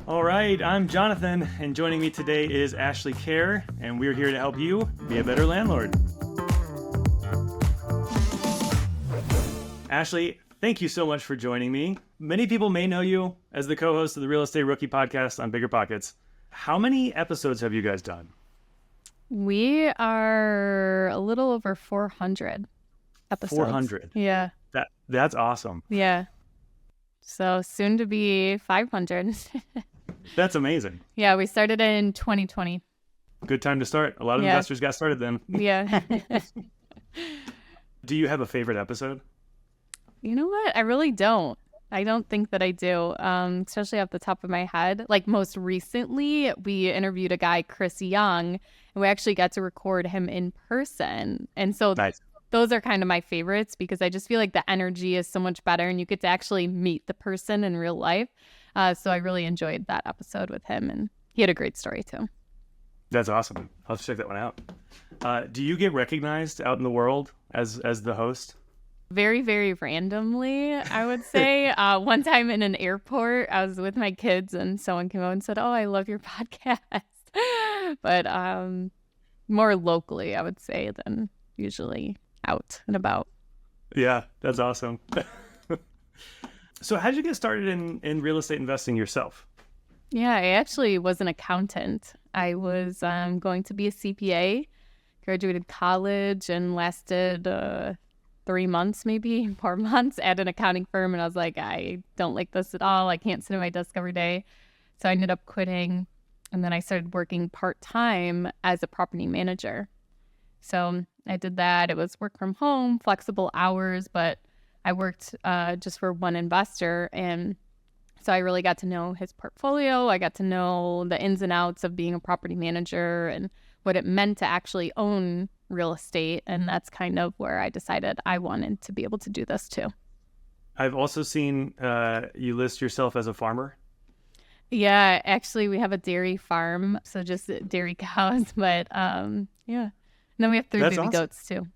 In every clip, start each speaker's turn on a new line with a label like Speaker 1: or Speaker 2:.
Speaker 1: All right, I'm Jonathan, and joining me today is Ashley Kehr, and we're here to help you be a better landlord. Ashley, thank you so much for joining me. Many people may know you as the co-host of the Real Estate Rookie Podcast on BiggerPockets. How many episodes have you guys done?
Speaker 2: We are a little over 400 episodes.
Speaker 1: 400?
Speaker 2: Yeah.
Speaker 1: That's awesome.
Speaker 2: Yeah. So soon to be 500.
Speaker 1: That's amazing.
Speaker 2: Yeah, we started in 2020.
Speaker 1: Good time to start. A lot of investors got started then.
Speaker 2: Yeah.
Speaker 1: Do you have a favorite episode?
Speaker 2: You know what? I really don't. I don't think that I do, especially off the top of my head. Like most recently, we interviewed a guy, Chris Young, and we actually got to record him in person. And so
Speaker 1: Nice.
Speaker 2: Those are kind of my favorites because I just feel like the energy is so much better and you get to actually meet the person in real life. So I really enjoyed that episode with him, and he had a great story too.
Speaker 1: That's awesome. I'll have to check that one out. Do you get recognized out in the world as the host?
Speaker 2: Very, very randomly, I would say. One time in an airport, I was with my kids and someone came over and said, "Oh, I love your podcast." But more locally, I would say, than usually out and about.
Speaker 1: Yeah, that's awesome. So how did you get started in real estate investing yourself?
Speaker 2: Yeah, I actually was an accountant. I was going to be a CPA, graduated college, and lasted 3 months, maybe 4 months at an accounting firm. And I was like, I don't like this at all. I can't sit at my desk every day. So I ended up quitting. And then I started working part-time as a property manager. So I did that. It was work from home, flexible hours, but I worked just for one investor. And so I really got to know his portfolio. I got to know the ins and outs of being a property manager and what it meant to actually own real estate. And that's kind of where I decided I wanted to be able to do this too.
Speaker 1: I've also seen you list yourself as a farmer.
Speaker 2: Yeah, actually we have a dairy farm, so just dairy cows, but yeah. And then we have 3
Speaker 1: That's
Speaker 2: baby
Speaker 1: awesome.
Speaker 2: goats too.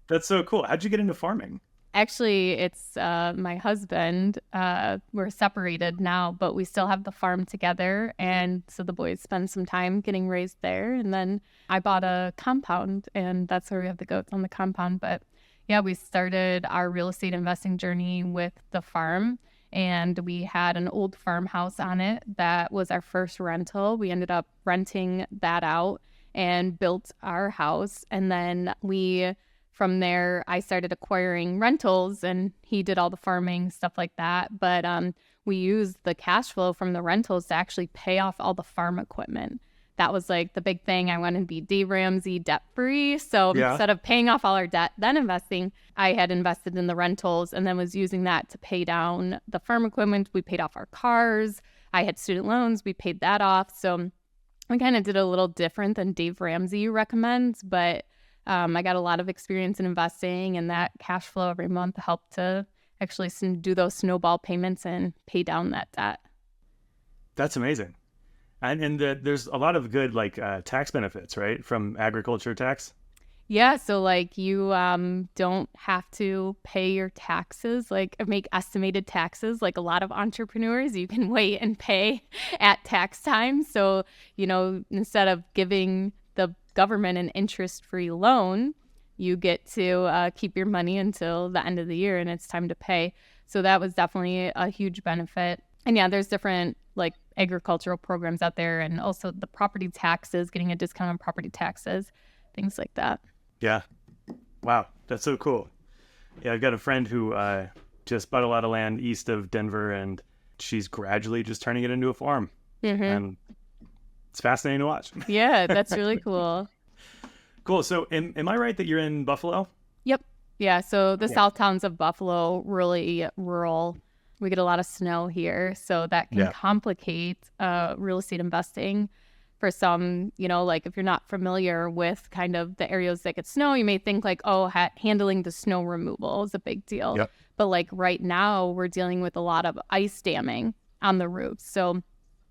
Speaker 1: That's so cool. How'd you get into farming?
Speaker 2: Actually, it's my husband. We're separated now, but we still have the farm together. And so the boys spend some time getting raised there. And then I bought a compound, and that's where we have the goats, on the compound. But yeah, we started our real estate investing journey with the farm. And we had an old farmhouse on it that was our first rental. We ended up renting that out and built our house. And then from there, I started acquiring rentals, and he did all the farming, stuff like that. But we used the cash flow from the rentals to actually pay off all the farm equipment. That was like the big thing. I wanted to be Dave Ramsey debt-free. So instead of paying off all our debt, then investing, I had invested in the rentals and then was using that to pay down the farm equipment. We paid off our cars. I had student loans. We paid that off. So I kind of did a little different than Dave Ramsey recommends, but I got a lot of experience in investing, and that cash flow every month helped to actually do those snowball payments and pay down that debt.
Speaker 1: That's amazing. And there's a lot of good tax benefits, right, from agriculture tax?
Speaker 2: Yeah, so like you don't have to pay your taxes, like make estimated taxes like a lot of entrepreneurs. You can wait and pay at tax time. So, instead of giving the government an interest-free loan, you get to keep your money until the end of the year and it's time to pay. So that was definitely a huge benefit. And yeah, there's different agricultural programs out there, and also the property taxes, getting a discount on property taxes, things like that.
Speaker 1: Yeah. Wow. That's so cool. Yeah, I've got a friend who just bought a lot of land east of Denver, and she's gradually just turning it into a farm. Mm-hmm. And it's fascinating to watch.
Speaker 2: Yeah, that's really cool.
Speaker 1: Cool. So am I right that you're in Buffalo?
Speaker 2: Yep. Yeah, so the south towns of Buffalo, really rural. We get a lot of snow here, so that can complicate real estate investing for some. If you're not familiar with kind of the areas that get snow, you may think handling the snow removal is a big deal. Yep. But right now, we're dealing with a lot of ice damming on the roofs. So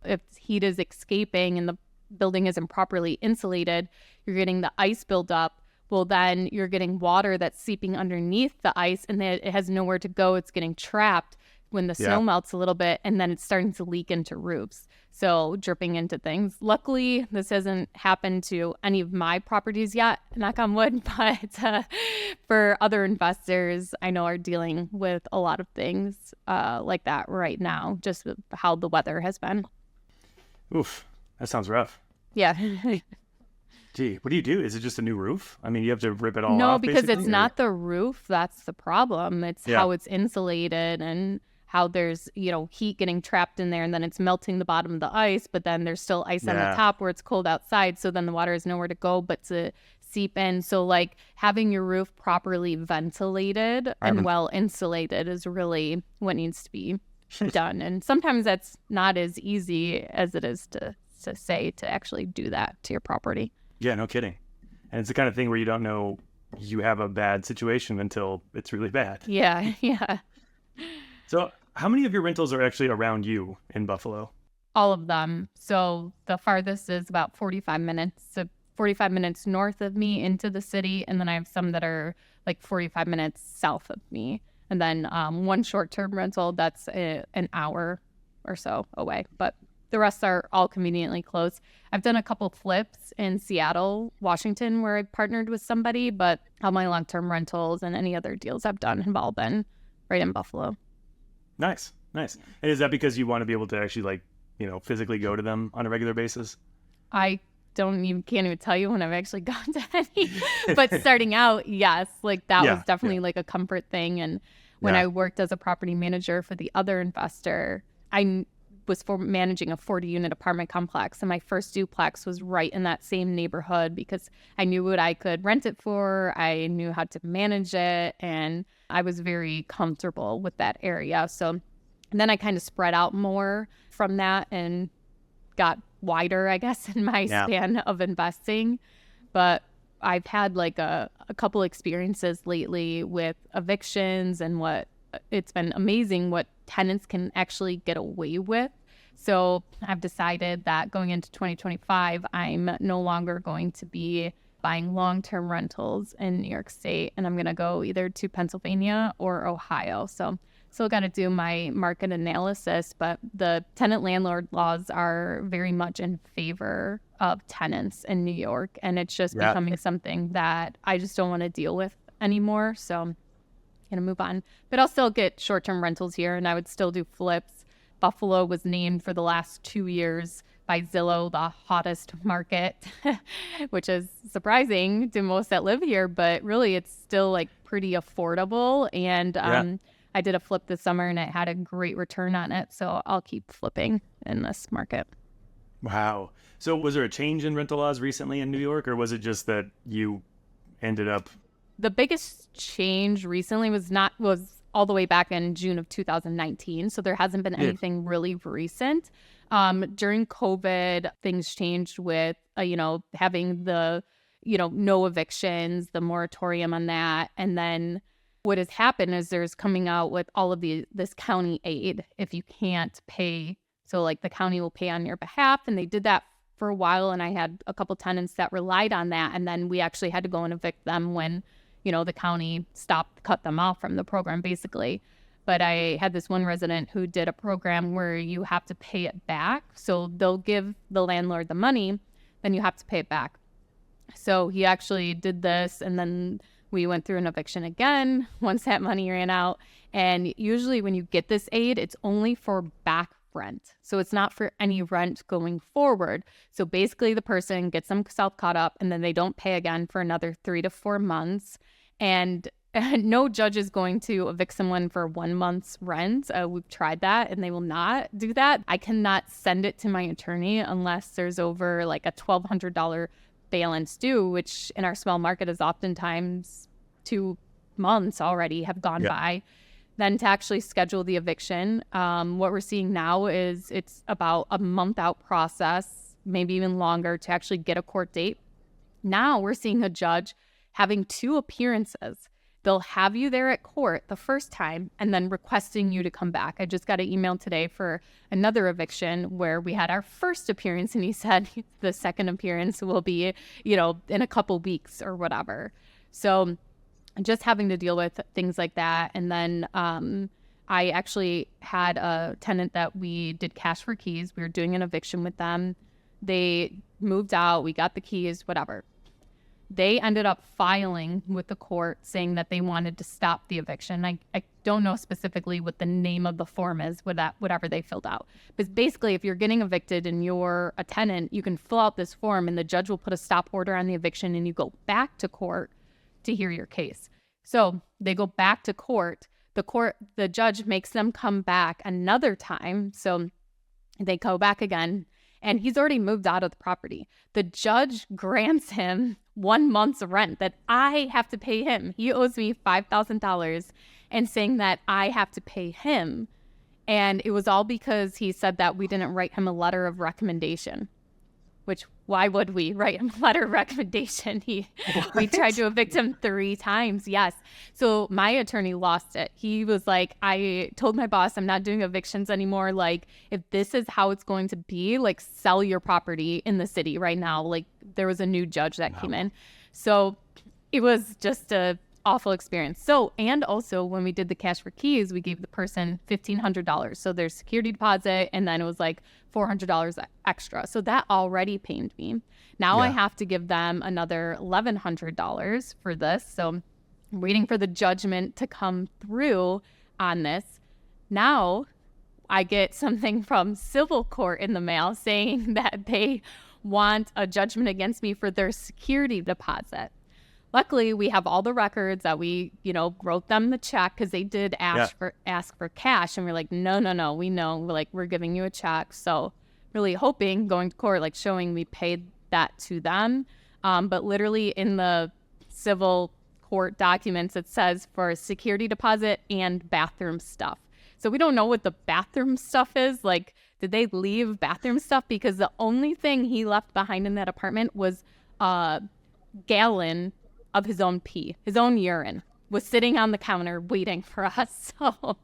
Speaker 2: if heat is escaping and the building isn't properly insulated, you're getting the ice buildup, Well, then you're getting water that's seeping underneath the ice, and then it has nowhere to go. It's getting trapped when the snow melts a little bit, and then it's starting to leak into roofs. So dripping into things. Luckily, this hasn't happened to any of my properties yet, knock on wood, but for other investors, I know are dealing with a lot of things like that right now, just with how the weather has been.
Speaker 1: Oof, that sounds rough.
Speaker 2: Yeah.
Speaker 1: Gee, what do you do? Is it just a new roof? I mean, you have to rip it all off?
Speaker 2: No, because it's
Speaker 1: or...
Speaker 2: not the roof. That's the problem. It's how it's insulated and how there's, heat getting trapped in there, and then it's melting the bottom of the ice, but then there's still ice on the top where it's cold outside. So then the water has nowhere to go but to seep in. So like having your roof properly ventilated and well insulated is really what needs to be done. And sometimes that's not as easy as it is to say to actually do that to your property.
Speaker 1: Yeah, no kidding. And it's the kind of thing where you don't know you have a bad situation until it's really bad.
Speaker 2: Yeah.
Speaker 1: So how many of your rentals are actually around you in Buffalo?
Speaker 2: All of them. So the farthest is about 45 minutes. So 45 minutes north of me into the city. And then I have some that are like 45 minutes south of me. And then one short-term rental that's an hour or so away. But the rest are all conveniently close. I've done a couple flips in Seattle, Washington, where I've partnered with somebody. But all my long-term rentals and any other deals I've done have all been right in Buffalo.
Speaker 1: Nice. And is that because you want to be able to actually physically go to them on a regular basis?
Speaker 2: I can't even tell you when I've actually gone to any, but starting out, yes, like that was definitely like a comfort thing. And when I worked as a property manager for the other investor, I was managing a 40-unit apartment complex, and my first duplex was right in that same neighborhood because I knew what I could rent it for. I knew how to manage it, and I was very comfortable with that area. So then I kind of spread out more from that and got wider, I guess, in my span of investing. But I've had like a couple experiences lately with evictions and it's been amazing what tenants can actually get away with. So I've decided that going into 2025, I'm no longer going to be buying long-term rentals in New York State, and I'm going to go either to Pennsylvania or Ohio. So still got to do my market analysis, but the tenant landlord laws are very much in favor of tenants in New York, and it's just becoming something that I just don't want to deal with anymore. So I'm going to move on, but I'll still get short-term rentals here, and I would still do flips. Buffalo was named for the last 2 years by Zillow the hottest market, which is surprising to most that live here, but really it's still like pretty affordable. And I did a flip this summer and it had a great return on it. So I'll keep flipping in this market.
Speaker 1: Wow. So was there a change in rental laws recently in New York, or was it just that you ended up?
Speaker 2: The biggest change recently was all the way back in June of 2019. So there hasn't been anything really recent. During COVID, things changed with, having the, no evictions, the moratorium on that. And then what has happened is there's coming out with all of this county aid if you can't pay. So like the county will pay on your behalf. And they did that for a while. And I had a couple tenants that relied on that. And then we actually had to go and evict them when the county cut them off from the program, basically. But I had this one resident who did a program where you have to pay it back. So they'll give the landlord the money, then you have to pay it back. So he actually did this, and then we went through an eviction again once that money ran out. And usually when you get this aid, it's only for back rent. So it's not for any rent going forward. So basically the person gets themselves caught up, and then they don't pay again for another 3 to 4 months. And no judge is going to evict someone for 1 month's rent. We've tried that, and they will not do that. I cannot send it to my attorney unless there's over like a $1,200 balance due, which in our small market is oftentimes 2 months already have gone by. Then to actually schedule the eviction, what we're seeing now is it's about a month out process, maybe even longer, to actually get a court date. Now we're seeing a judge having 2 appearances they'll have you there at court the first time and then requesting you to come back. I just got an email today for another eviction where we had our first appearance, and he said the second appearance will be, in a couple weeks or whatever. So just having to deal with things like that. And then I actually had a tenant that we did cash for keys. We were doing an eviction with them. They moved out. We got the keys, whatever. They ended up filing with the court saying that they wanted to stop the eviction. I don't know specifically what the name of the form is with that, whatever they filled out. But basically, if you're getting evicted and you're a tenant, you can fill out this form and the judge will put a stop order on the eviction and you go back to court to hear your case. So they go back to court. The judge makes them come back another time. So they go back again. And he's already moved out of the property. The judge grants him 1 month's rent that I have to pay him. He owes me $5,000 and saying that I have to pay him. And it was all because he said that we didn't write him a letter of recommendation, which why would we write him a letter of recommendation? We tried to evict him 3 times. Yes. So my attorney lost it. He was like, I told my boss, I'm not doing evictions anymore. Like, if this is how it's going to be, like, sell your property in the city right now. Like, there was a new judge that came in. So it was just a awful experience. So, and also when we did the cash for keys, we gave the person $1,500. So there's security deposit, and then it was like $400 extra. So that already pained me. Now I have to give them another $1,100 for this. So I'm waiting for the judgment to come through on this. Now I get something from civil court in the mail saying that they want a judgment against me for their security deposit. Luckily, we have all the records that we, wrote them the check because they did ask for cash. And we're like, no, we know. We're giving you a check. So really hoping, going to court, like showing we paid that to them. But literally in the civil court documents, it says for security deposit and bathroom stuff. So we don't know what the bathroom stuff is. Like, did they leave bathroom stuff? Because the only thing he left behind in that apartment was a gallon of his own pee, his own urine, was sitting on the counter waiting for us. So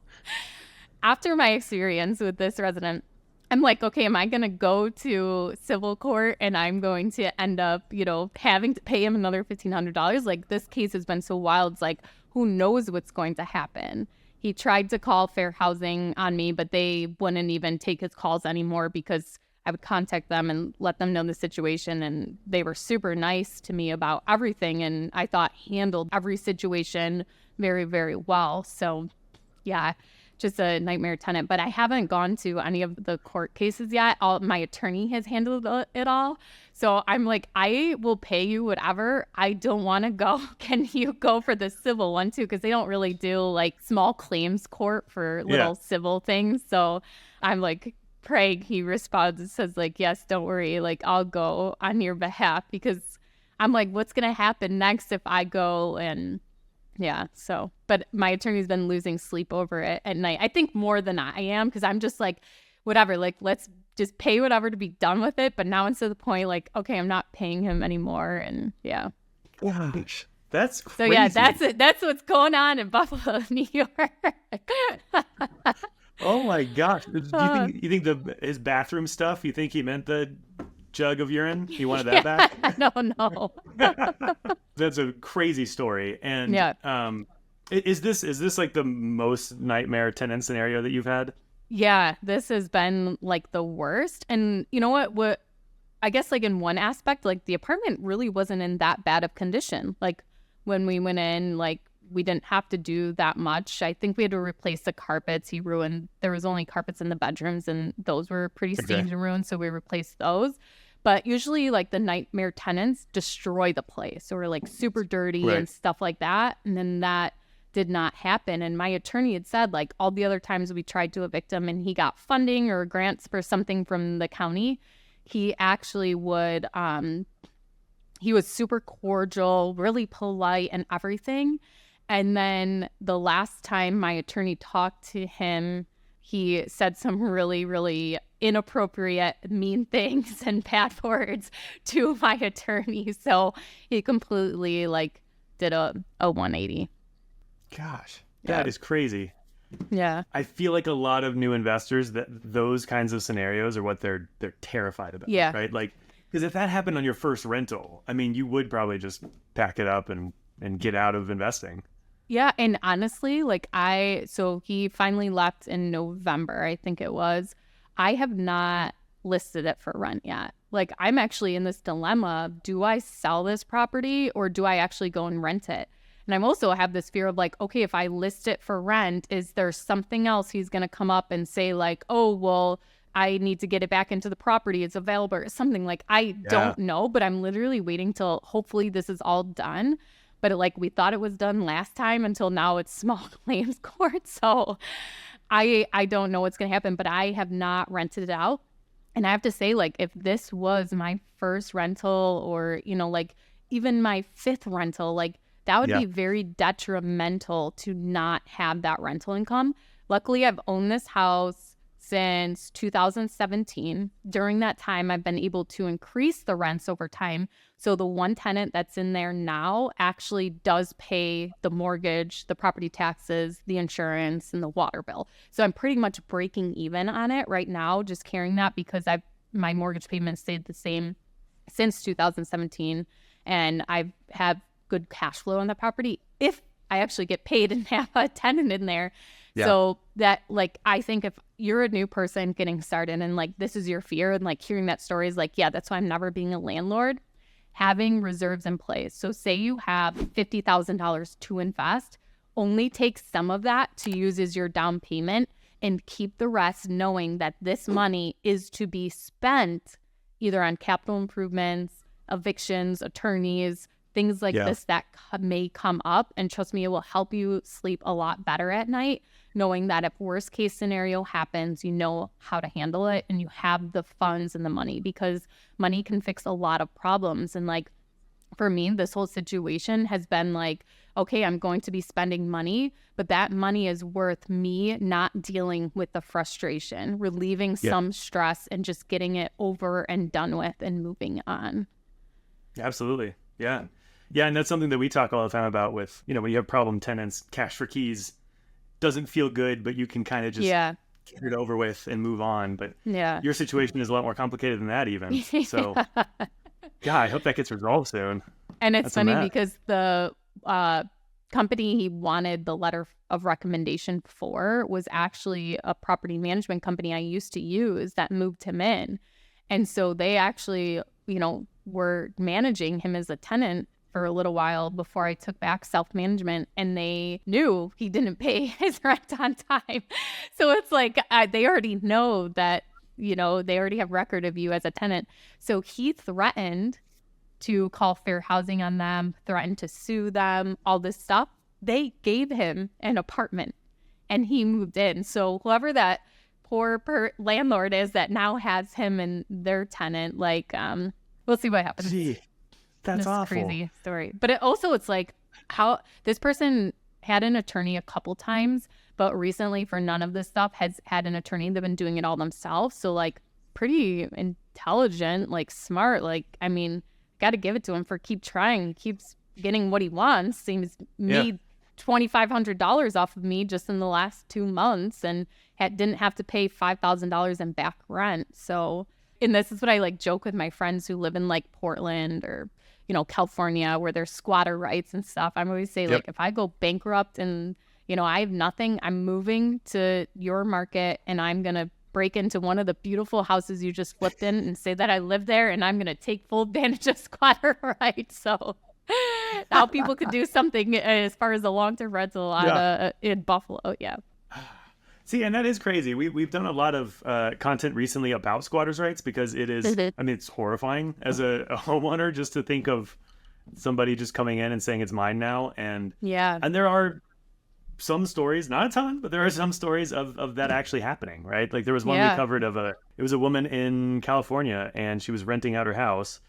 Speaker 2: after my experience with this resident, I'm like, okay, am I going to go to civil court and I'm going to end up, having to pay him another $1,500? Like, this case has been so wild. It's like, who knows what's going to happen? He tried to call Fair Housing on me, but they wouldn't even take his calls anymore because I would contact them and let them know the situation, and they were super nice to me about everything, and I thought handled every situation very, very well. So yeah, just a nightmare tenant. But I haven't gone to any of the court cases yet. My attorney has handled it all. So I'm like, I will pay you whatever. I don't want to go. Can you go for the civil one too? Because they don't really do like small claims court for little civil things. So I'm like, Craig, he responds and says like, yes, don't worry. Like, I'll go on your behalf, because I'm like, what's going to happen next if I go? And yeah, so, but my attorney's been losing sleep over it at night. I think more than I am, because I'm just like, whatever, like, let's just pay whatever to be done with it. But now it's to the point like, okay, I'm not paying him anymore. And yeah.
Speaker 1: Gosh, that's crazy.
Speaker 2: So yeah, that's what's going on in Buffalo, New York.
Speaker 1: Oh my gosh! You think his bathroom stuff? You think he meant the jug of urine? He wanted that back?
Speaker 2: No.
Speaker 1: That's a crazy story. And is this like the most nightmare tenant scenario that you've had?
Speaker 2: Yeah, this has been like the worst. And you know what? I guess like in one aspect, like the apartment really wasn't in that bad of condition. Like when we went in, like, we didn't have to do that much. I think we had to replace the carpets. There was only carpets in the bedrooms, and those were pretty stained and ruined, so we replaced those. But usually, like, the nightmare tenants destroy the place, or like super dirty and stuff like that. And then that did not happen. And my attorney had said, like, all the other times we tried to evict him and he got funding or grants for something from the county, he actually would, he was super cordial, really polite and everything. And then the last time my attorney talked to him, he said some really, really inappropriate, mean things and bad words to my attorney. So he completely like did a 180.
Speaker 1: Gosh, that is crazy.
Speaker 2: Yeah.
Speaker 1: I feel like a lot of new investors, that those kinds of scenarios are what they're terrified about.
Speaker 2: Yeah.
Speaker 1: Right. Like, because if that happened on your first rental, I mean, you would probably just pack it up and get out of investing.
Speaker 2: Yeah. And honestly, like so he finally left in November, I think it was. I have not listed it for rent yet. Like, I'm actually in this dilemma. Do I sell this property or do I actually go and rent it? And I'm also have this fear of like, okay, if I list it for rent, is there something else he's going to come up and say like, oh, well, I need to get it back into the property. It's available or something. Like, I don't know, but I'm literally waiting till hopefully this is all done. But we thought it was done last time until now it's small claims court. So I don't know what's going to happen, but I have not rented it out. And I have to say, like, if this was my first rental or, like even my fifth rental, like that would be very detrimental to not have that rental income. Luckily, I've owned this house since 2017. During that time, I've been able to increase the rents over time. So the one tenant that's in there now actually does pay the mortgage, the property taxes, the insurance, and the water bill. So I'm pretty much breaking even on it right now, just carrying that because my mortgage payment stayed the same since 2017. And I have good cash flow on the property if I actually get paid and have a tenant in there. Yeah. So that, like, I think if you're a new person getting started and like this is your fear and like hearing that story is like, yeah, that's why I'm never being a landlord. Having reserves in place. So say you have $50,000 to invest, only take some of that to use as your down payment and keep the rest knowing that this money is to be spent either on capital improvements, evictions, attorneys, things like this that may come up. And trust me, it will help you sleep a lot better at night, knowing that if worst case scenario happens, you know how to handle it and you have the funds and the money, because money can fix a lot of problems. And like, for me, this whole situation has been like, okay, I'm going to be spending money, but that money is worth me not dealing with the frustration, relieving some stress and just getting it over and done with and moving on.
Speaker 1: Absolutely. Yeah. Yeah. And that's something that we talk all the time about with, when you have problem tenants, cash for keys doesn't feel good, but you can kind of just get it over with and move on. But your situation is a lot more complicated than that even. So I hope that gets resolved soon.
Speaker 2: And it's funny because the company he wanted the letter of recommendation for was actually a property management company I used to use that moved him in. And so they actually, were managing him as a tenant for a little while before I took back self-management, and they knew he didn't pay his rent on time. So it's like they already know that, they already have record of you as a tenant. So he threatened to call fair housing on them, threatened to sue them, all this stuff. They gave him an apartment and he moved in. So whoever that poor landlord is that now has him and their tenant, like, we'll see what happens.
Speaker 1: Gee, that's awful.
Speaker 2: Crazy story. But it's like how this person had an attorney a couple times, but recently for none of this stuff has had an attorney. They've been doing it all themselves. So like pretty intelligent, like smart, like, I mean, got to give it to him for keep trying. He keeps getting what he wants. Seems made $2,500 off of me just in the last 2 months and didn't have to pay $5,000 in back rent. So, and this is what I like joke with my friends who live in like Portland or, California where there's squatter rights and stuff. I'm always say like, if I go bankrupt and, I have nothing, I'm moving to your market and I'm going to break into one of the beautiful houses you just flipped in and say that I live there and I'm going to take full advantage of squatter rights. So now people could do something as far as the long-term rental in Buffalo. Yeah.
Speaker 1: See, and that is crazy. We've done a lot of content recently about squatters' rights because it is, I mean, it's horrifying as a homeowner just to think of somebody just coming in and saying it's mine now. And there are some stories, not a ton, but there are some stories of that actually happening, right? Like there was one we covered it was a woman in California and she was renting out her house.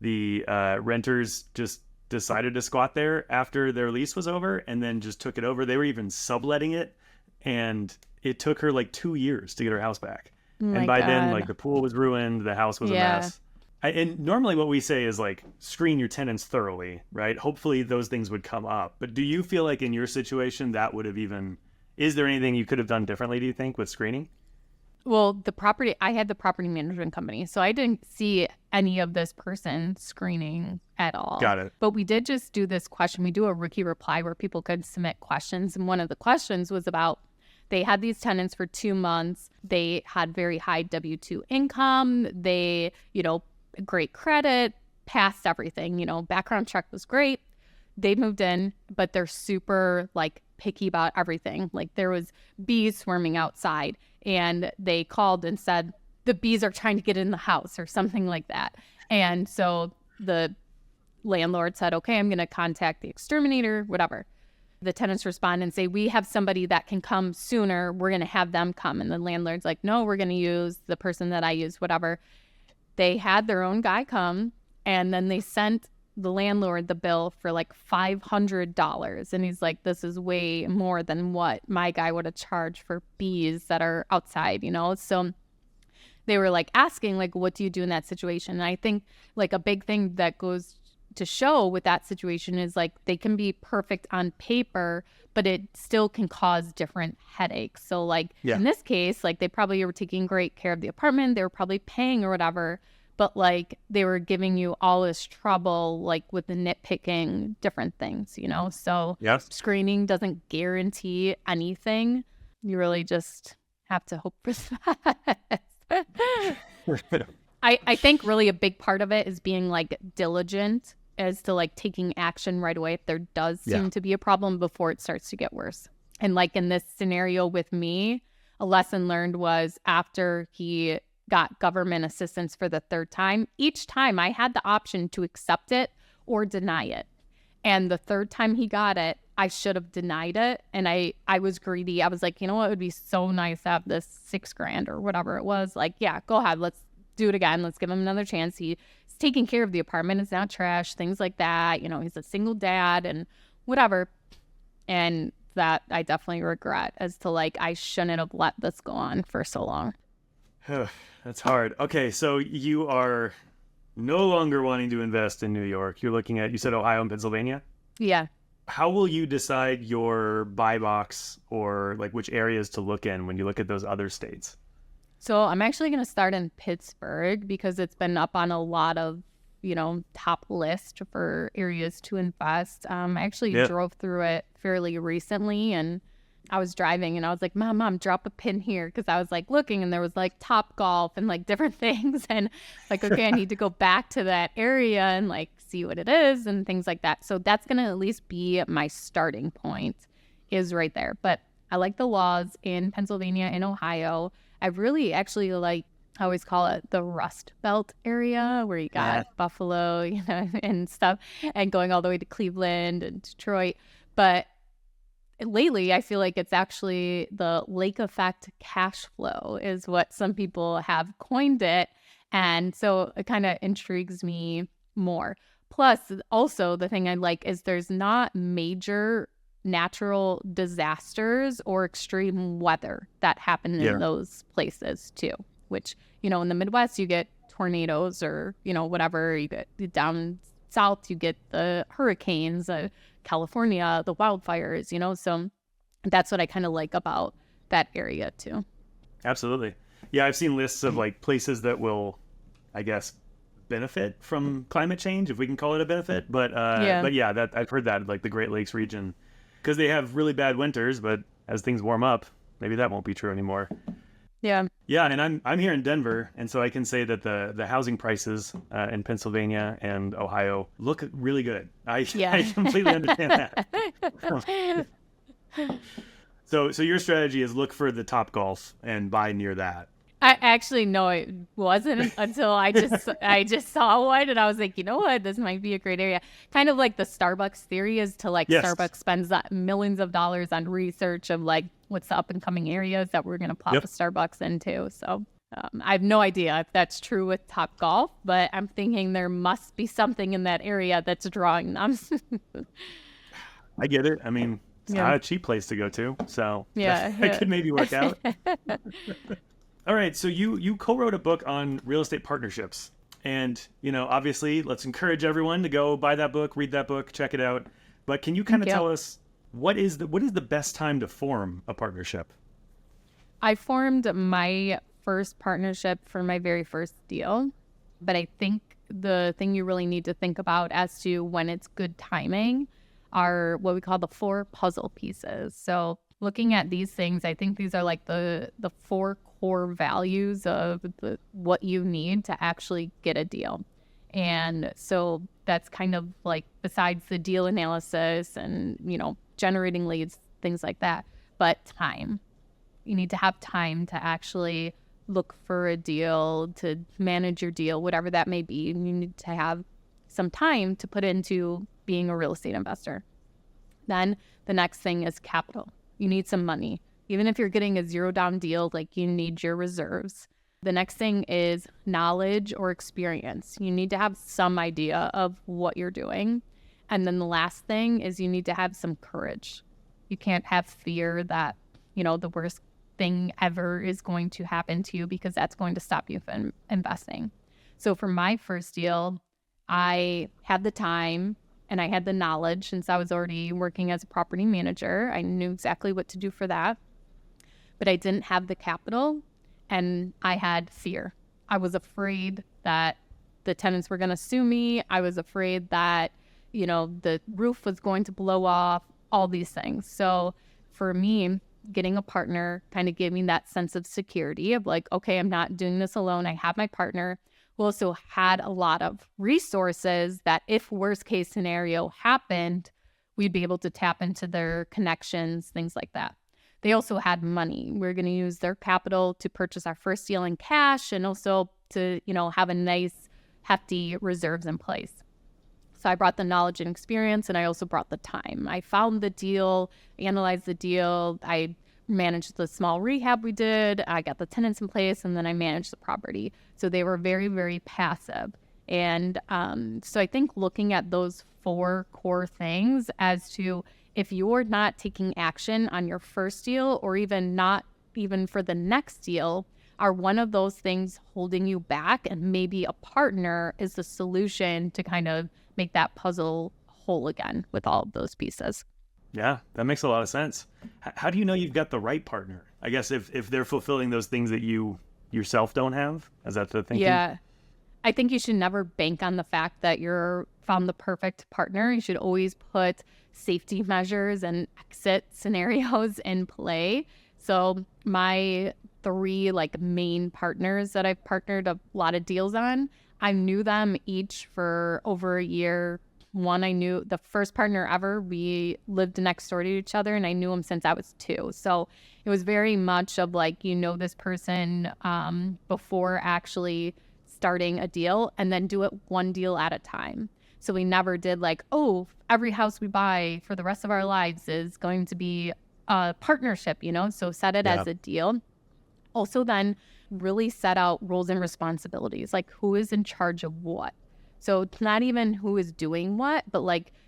Speaker 1: The renters just decided to squat there after their lease was over and then just took it over. They were even subletting it. And it took her like 2 years to get her house back. And by then, like the pool was ruined, the house was a mess. And normally what we say is like screen your tenants thoroughly, right? Hopefully those things would come up. But do you feel like in your situation that would have even, is there anything you could have done differently, do you think, with screening?
Speaker 2: Well, I had the property management company, so I didn't see any of this person screening at all.
Speaker 1: Got it.
Speaker 2: But we did just do this question. We do a rookie reply where people could submit questions. And one of the questions was about, they had these tenants for 2 months. They had very high W-2 income. They, great credit, passed everything, background check was great. They moved in, but they're super picky about everything. Like there was bees swarming outside and they called and said the bees are trying to get in the house or something like that. And so the landlord said, okay, I'm going to contact the exterminator, whatever. The tenants respond and say, we have somebody that can come sooner. We're going to have them come. And the landlord's like, no, we're going to use the person that I use, whatever. They had their own guy come, and then they sent the landlord the bill for $500. And he's like, this is way more than what my guy would have charged for bees that are outside, So they were asking, what do you do in that situation? And I think a big thing that goes to show with that situation is they can be perfect on paper, but it still can cause different headaches. So in this case, they probably were taking great care of the apartment. They were probably paying or whatever, but they were giving you all this trouble, with the nitpicking different things, So
Speaker 1: yes.
Speaker 2: Screening doesn't guarantee anything. You really just have to hope for that. I think really a big part of it is being diligent as to taking action right away if there does seem to be a problem before it starts to get worse. And in this scenario with me, a lesson learned was after he got government assistance for the 3rd time, each time I had the option to accept it or deny it. And the 3rd time he got it, I should have denied it. And I was greedy. I was like, you know what, it would be so nice to have this $6,000 or whatever it was. Yeah, go ahead. Let's do it again. Let's give him another chance. He's taking care of the apartment. It's not trash, things like that. He's a single dad and whatever. And that I definitely regret as to I shouldn't have let this go on for so long.
Speaker 1: That's hard. Okay, so you are no longer wanting to invest in New York. You're looking at, you said Ohio and Pennsylvania?
Speaker 2: Yeah.
Speaker 1: How will you decide your buy box or which areas to look in when you look at those other states?
Speaker 2: So I'm actually going to start in Pittsburgh because it's been up on a lot of, top list for areas to invest. I actually drove through it fairly recently and I was driving and I was like, Mom, drop a pin here. Because I was looking and there was Top Golf and different things. And okay, I need to go back to that area and see what it is and things like that. So that's going to at least be my starting point is right there. But I like the laws in Pennsylvania and Ohio. I really actually I always call it the Rust Belt area where you got Buffalo, and stuff and going all the way to Cleveland and Detroit. But lately, I feel like it's actually the lake effect cash flow is what some people have coined it. And so it kind of intrigues me more. Plus, also the thing I like is there's not major natural disasters or extreme weather that happen in those places too, which, in the Midwest, you get tornadoes or, whatever. You get down south, you get the hurricanes, California, the wildfires, so that's what I kind of like about that area too. Absolutely.
Speaker 1: Yeah, I've seen lists of places that will, I guess, benefit from climate change, if we can call it a benefit. But yeah, that I've heard that the Great Lakes region, because they have really bad winters, but as things warm up, maybe that won't be true anymore.
Speaker 2: Yeah.
Speaker 1: Yeah, and I'm here in Denver, and so I can say that the housing prices in Pennsylvania and Ohio look really good. I completely understand that. So your strategy is look for the Top Golf and buy near that.
Speaker 2: I actually no, it wasn't until I just saw one and I was like, you know what, this might be a great area. Kind of like the Starbucks theory is to Starbucks spends millions of dollars on research of what's the up and coming areas that we're going to plop a Starbucks into. So I have no idea if that's true with Top Golf, but I'm thinking there must be something in that area that's drawing them.
Speaker 1: I get it. I mean, it's not a cheap place to go to, so that could maybe work out. All right, so you co-wrote a book on real estate partnerships, And, obviously, let's encourage everyone to go buy that book, read that book, check it out. But can you kind of tell us what is the best time to form a partnership?
Speaker 2: I formed my first partnership for my very first deal. But I think the thing you really need to think about as to when it's good timing are what we call the 4 puzzle pieces. So looking at these things, I think these are like the 4 core values of what you need to actually get a deal. And so that's kind of like, besides the deal analysis and, generating leads, things like that, but time. You need to have time to actually look for a deal, to manage your deal, whatever that may be. You need to have some time to put into being a real estate investor. Then the next thing is capital. You need some money. Even if you're getting a zero down deal, like, you need your reserves. The next thing is knowledge or experience. You need to have some idea of what you're doing. And then the last thing is you need to have some courage. You can't have fear that, the worst thing ever is going to happen to you, because that's going to stop you from investing. So for my first deal, I had the time and I had the knowledge, since I was already working as a property manager. I knew exactly what to do for that. But I didn't have the capital, and I had fear. I was afraid that the tenants were going to sue me. I was afraid that, the roof was going to blow off, all these things. So for me, getting a partner kind of gave me that sense of security of like, okay, I'm not doing this alone. I have my partner, who also had a lot of resources that if worst case scenario happened, we'd be able to tap into their connections, things like that. They also had money. We're going to use their capital to purchase our first deal in cash, and also to, have a nice hefty reserves in place. So I brought the knowledge and experience, and I also brought the time. I found the deal, analyzed the deal. I managed the small rehab we did. I got the tenants in place, and then I managed the property. So they were very, very passive. And so I think looking at those 4 core things as to, if you're not taking action on your first deal, or even not even for the next deal, are one of those things holding you back, and maybe a partner is the solution to kind of make that puzzle whole again with all of those pieces.
Speaker 1: Yeah, that makes a lot of sense. How do you know you've got the right partner? I guess if they're fulfilling those things that you yourself don't have, is that the thinking?
Speaker 2: Yeah. I think you should never bank on the fact that you're found the perfect partner. You should always put safety measures and exit scenarios in play. So my 3 main partners that I've partnered a lot of deals on, I knew them each for over a year. One, I knew the first partner ever, we lived next door to each other, and I knew him since I was 2. So it was very much of this person before actually starting a deal, and then do it one deal at a time. So we never did every house we buy for the rest of our lives is going to be a partnership, so set it as a deal. Also then really set out roles and responsibilities, like who is in charge of what. So it's not even who is doing what, but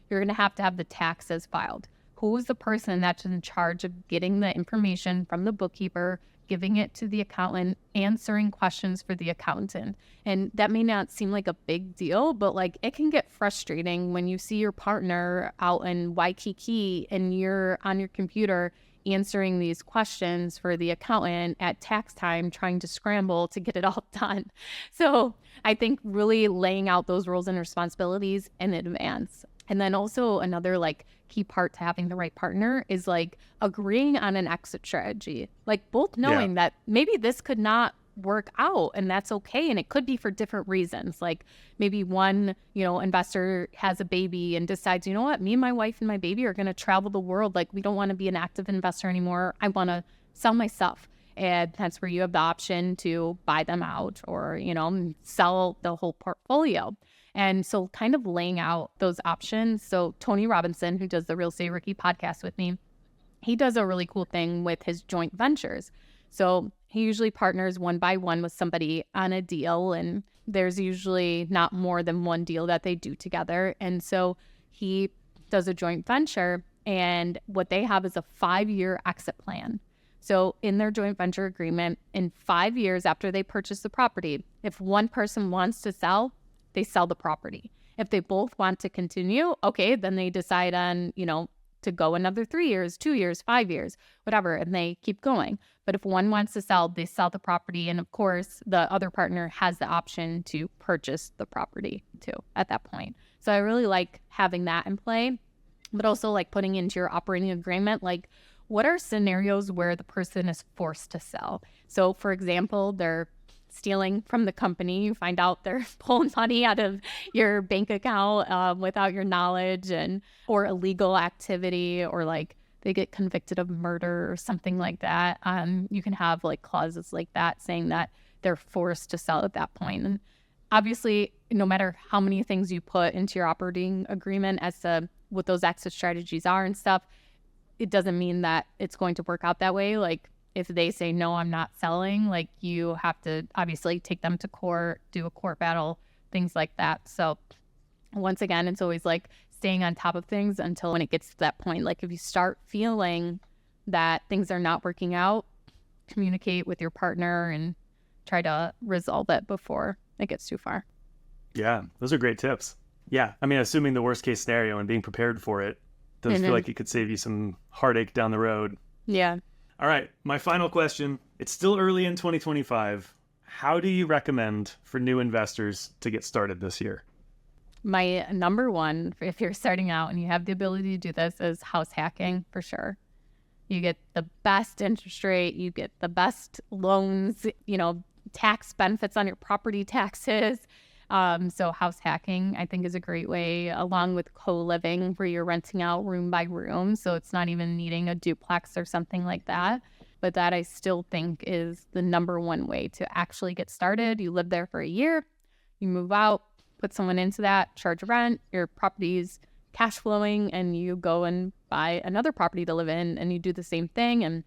Speaker 2: you're going to have the taxes filed. Who is the person that's in charge of getting the information from the bookkeeper, giving it to the accountant, answering questions for the accountant. And that may not seem like a big deal, but it can get frustrating when you see your partner out in Waikiki and you're on your computer answering these questions for the accountant at tax time, trying to scramble to get it all done. So I think really laying out those roles and responsibilities in advance. And then also another key part to having the right partner is agreeing on an exit strategy, both knowing that maybe this could not work out, and that's okay. And it could be for different reasons. Maybe one, investor has a baby and decides, you know what, me and my wife and my baby are going to travel the world. We don't want to be an active investor anymore. I want to sell my stuff. And that's where you have the option to buy them out or, sell the whole portfolio. And so kind of laying out those options. So Tony Robinson, who does the Real Estate Rookie podcast with me, he does a really cool thing with his joint ventures. So he usually partners one by one with somebody on a deal, and there's usually not more than one deal that they do together. And so he does a joint venture, and what they have is a 5-year exit plan. So in their joint venture agreement, in 5 years after they purchase the property, if one person wants to sell, they sell the property. If they both want to continue, okay, then they decide on, to go another 3 years, 2 years, 5 years, whatever, and they keep going. But if one wants to sell, they sell the property. And of course, the other partner has the option to purchase the property too at that point. So I really like having that in play, but also like putting into your operating agreement, like what are scenarios where the person is forced to sell? So for example, they're stealing from the company. You find out they're pulling money out of your bank account without your knowledge, or illegal activity, or like they get convicted of murder or something like that. You can have like clauses like that saying that they're forced to sell at that point. And obviously, no matter how many things you put into your operating agreement as to what those exit strategies are and stuff, it doesn't mean that it's going to work out that way. Like if they say, no, I'm not selling, like you have to obviously take them to court, do a court battle, things like that. So once again, it's always like staying on top of things until when it gets to that point. Like if you start feeling that things are not working out, communicate with your partner and try to resolve it before it gets too far.
Speaker 1: Yeah, those are great tips. Yeah, I mean, assuming the worst case scenario and being prepared for it does feel like it could save you some heartache down the road.
Speaker 2: Yeah.
Speaker 1: All right, my final question. It's still early in 2025. How do you recommend for new investors to get started this year?
Speaker 2: My number one, if you're starting out and you have the ability to do this, is house hacking for sure. You get the best interest rate, you get the best loans, tax benefits on your property taxes. So house hacking, I think, is a great way, along with co-living where you're renting out room by room. So it's not even needing a duplex or something like that. But that I still think is the number one way to actually get started. You live there for a year, you move out, put someone into that, charge rent, your property's cash flowing, and you go and buy another property to live in and you do the same thing. And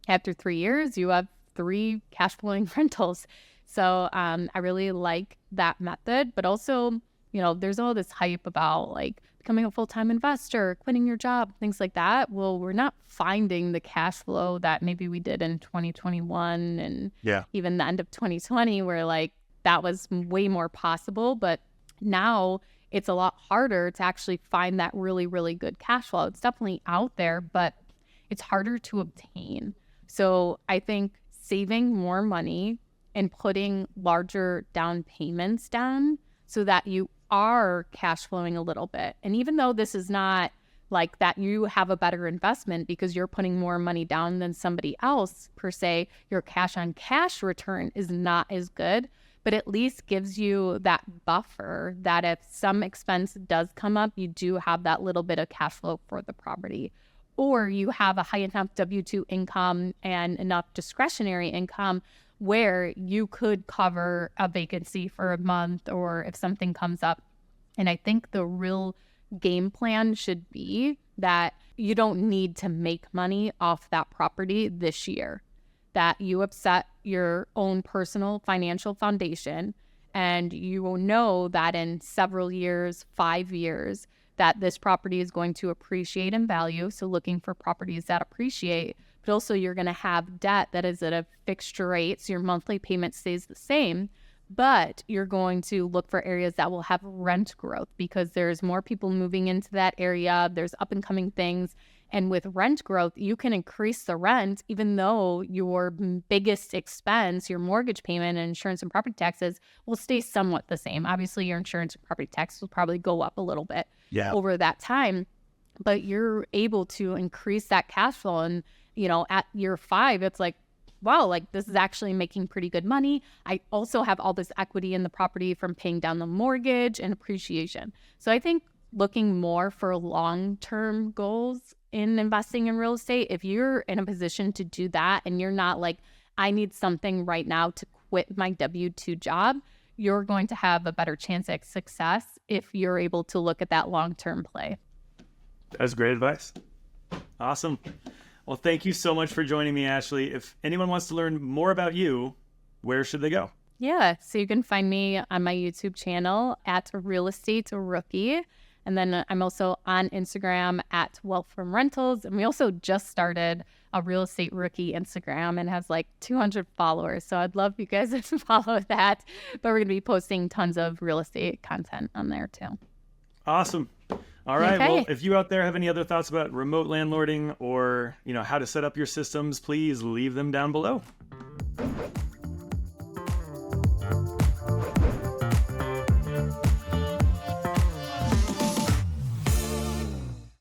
Speaker 2: after 3 years, you have 3 cash flowing rentals. So I really like that method, but also, there's all this hype about like becoming a full-time investor, quitting your job, things like that. Well, we're not finding the cash flow that maybe we did in 2021 and even the end of 2020 where like that was way more possible. But now it's a lot harder to actually find that really, really good cash flow. It's definitely out there, but it's harder to obtain. So I think saving more money and putting larger down payments down so that you are cash flowing a little bit. And even though this is not like that you have a better investment because you're putting more money down than somebody else per se, your cash on cash return is not as good, but at least gives you that buffer that if some expense does come up, you do have that little bit of cash flow for the property. Or you have a high enough W-2 income and enough discretionary income where you could cover a vacancy for a month or if something comes up. And I think the real game plan should be that you don't need to make money off that property this year, that you have set your own personal financial foundation and you will know that in several years, 5 years, that this property is going to appreciate in value. So looking for properties that appreciate, but also you're going to have debt that is at a fixed rate. So your monthly payment stays the same, but you're going to look for areas that will have rent growth because there's more people moving into that area. There's up and coming things. And with rent growth, you can increase the rent, even though your biggest expense, your mortgage payment and insurance and property taxes will stay somewhat the same. Obviously, your insurance and property taxes will probably go up a little bit over that time, but you're able to increase that cash flow. And, at year 5, it's like, wow, like this is actually making pretty good money. I also have all this equity in the property from paying down the mortgage and appreciation. So I think looking more for long-term goals in investing in real estate, if you're in a position to do that and you're not like, I need something right now to quit my W-2 job, you're going to have a better chance at success if you're able to look at that long-term play.
Speaker 1: That's great advice. Awesome. Well, thank you so much for joining me, Ashley. If anyone wants to learn more about you, where should they go?
Speaker 2: Yeah, so you can find me on my YouTube channel at Real Estate Rookie. And then I'm also on Instagram at Wealth from Rentals. And we also just started a real estate rookie Instagram and has like 200 followers. So I'd love you guys to follow that. But we're going to be posting tons of real estate content on there too.
Speaker 1: Awesome. All right.
Speaker 2: Okay.
Speaker 1: Well, if you out there have any other thoughts about remote landlording or, how to set up your systems, please leave them down below.